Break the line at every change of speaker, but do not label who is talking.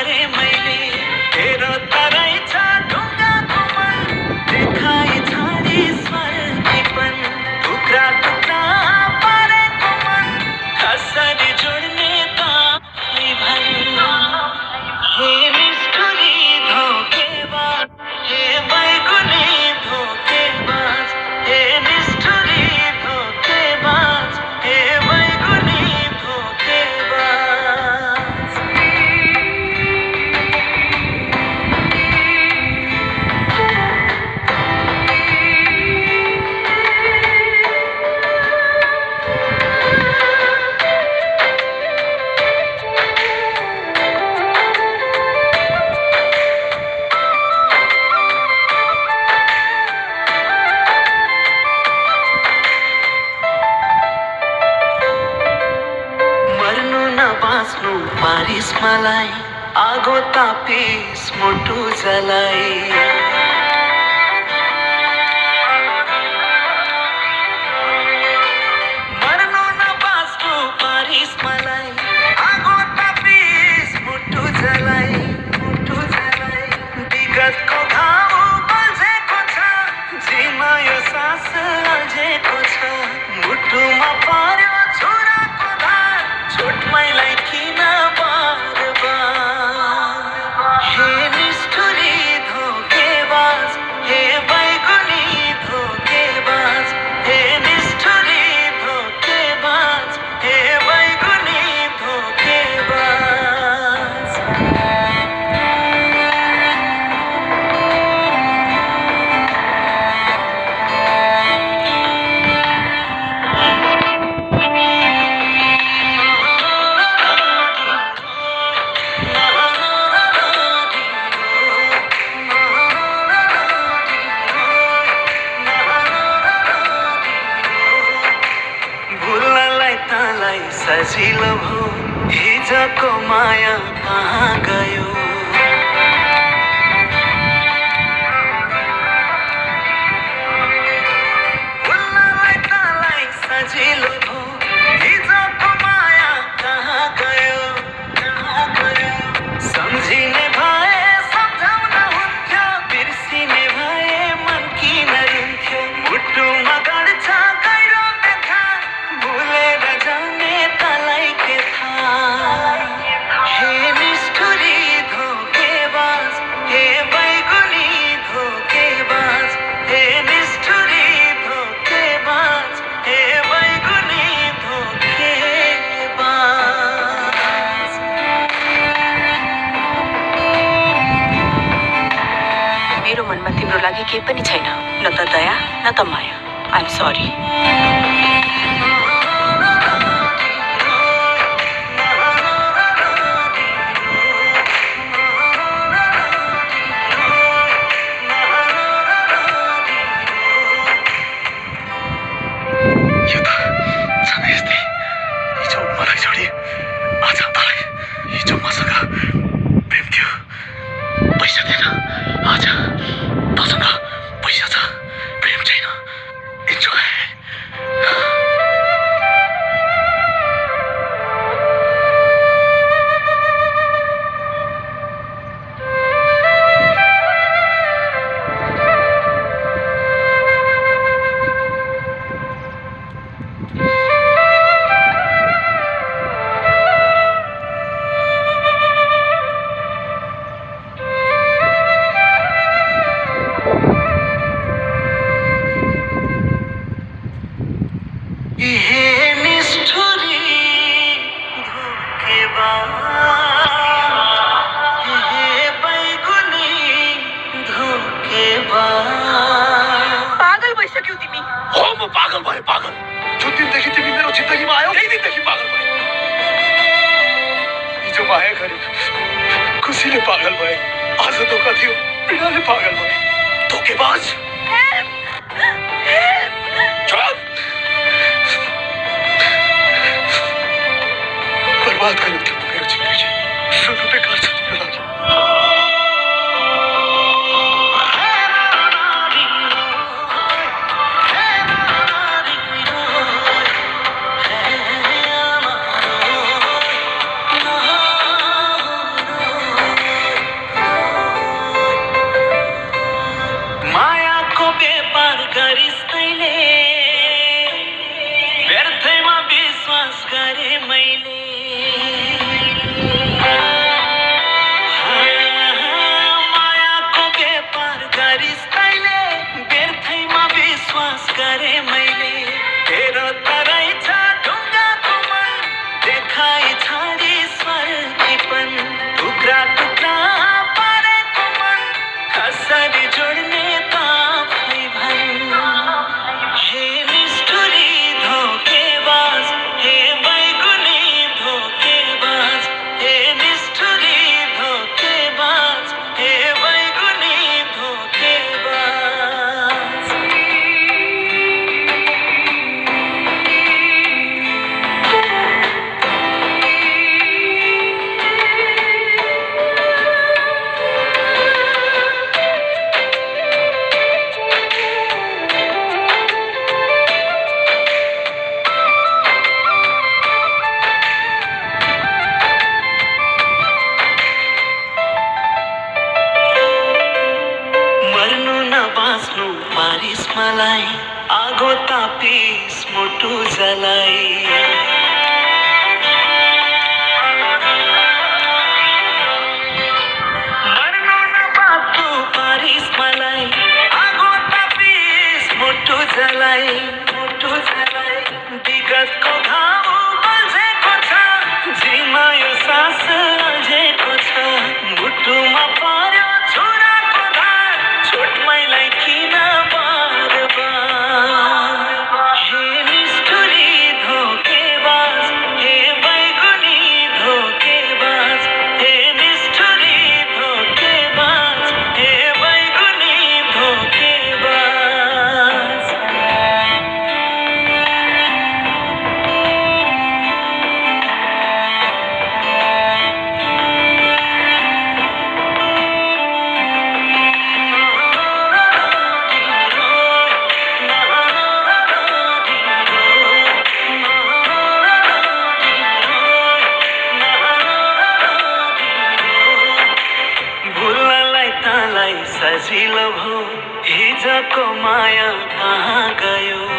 रे मैले तेरो तराई छ ढुङ्गा कोमल देखाइ छाडी स्वर्गीपन टुक्रा टुक्रा पारेको मन कसरी जोड्ने त भन् हे निष्ठुरी धोकेबाज हे बैगुनी धोकेबाज हे निष्ठुरी धोकेबाज हे बैगुनी धोकेबाज मर्नु न बाँच्नु पारिस मलाई आगो तापिस मुटु जलाई मर्नु न बाँच्नु पारिस मलाई आगो तापिस मुटु जलाई विगतको घाउ बल्झेको छ जिमा यो सास अल्झेको छ मुटुमा पर्यो छुराको धार छोटमैलाई किन बार बार हे निष्ठुरी धोकेबाज हे बैगुनी धोकेबाज हे निष्ठुरी धोकेबाज हे बैगुनी धोकेबाज भुल्नलाई तँलाई सजिलो भो हिजोको माया कहाँ गयो भुल्नलाई तँलाई सजिलो भो हिजोको माया कहाँ गयो सम्झिने भए सम्झाउन हुन्थ्यो बिर्सिने भए मन किन रुन्थ्यो मुटुमा गढ्छ गहिरो व्यथा भुलेर जाने तँलाई के थाहा हे निष्ठुरी धोकेबाज हे बैगुनी धोकेबाज हे निष्ठुरी धोकेबाज हे बैगुनी धोकेबाज
मेरो मनमा तिम्रो लागि केही पनि छैन न त दया न त माया आइम सरी
यो त छन् यस्तै हिजो मलाई छोडी आज तँलाई हिजो मसँग प्रेम थियो पैसा थिएन आज तँसँग पैसा छ प्रेम छैन इन्जोय हे निष्ठुरी धोकेबाज हे बैगुनी धोकेबाज
पागल भइसक्यौ तिमी
हो म पागल भए पागल जुन दिनदेखि तिमी मेरो जिन्दगीमा आयौ त्यही दिनदेखि पागल भए हिजो माया गरे खुसीले पागल भए आज धोका थियो पीडाले पागल भए धोकेबाज चुप बर्बाद गर्यो तिम्रो मेरो जिन्दगी सुरु बेकार छ तिम्रो लागि मलाई आगो तापिस मुटु जलाई मर्नु नपातु पारिस मलाई आगो तापिस मुटु जलाई विगतको घाउ बल्झेको छ जिमा यो सास अल्झेको छ मुटुमा पर्यो छुराको धार छोटमैलाई किन बार बार हे निष्ठुरी धोकेबाज हे बैगुनी धोकेबाज हे निष्ठुरी धोकेबाज हे बैगुनी धोकेबाज भुल्नलाई तँलाई सजिलो भो हिजोको माया कहाँ गयो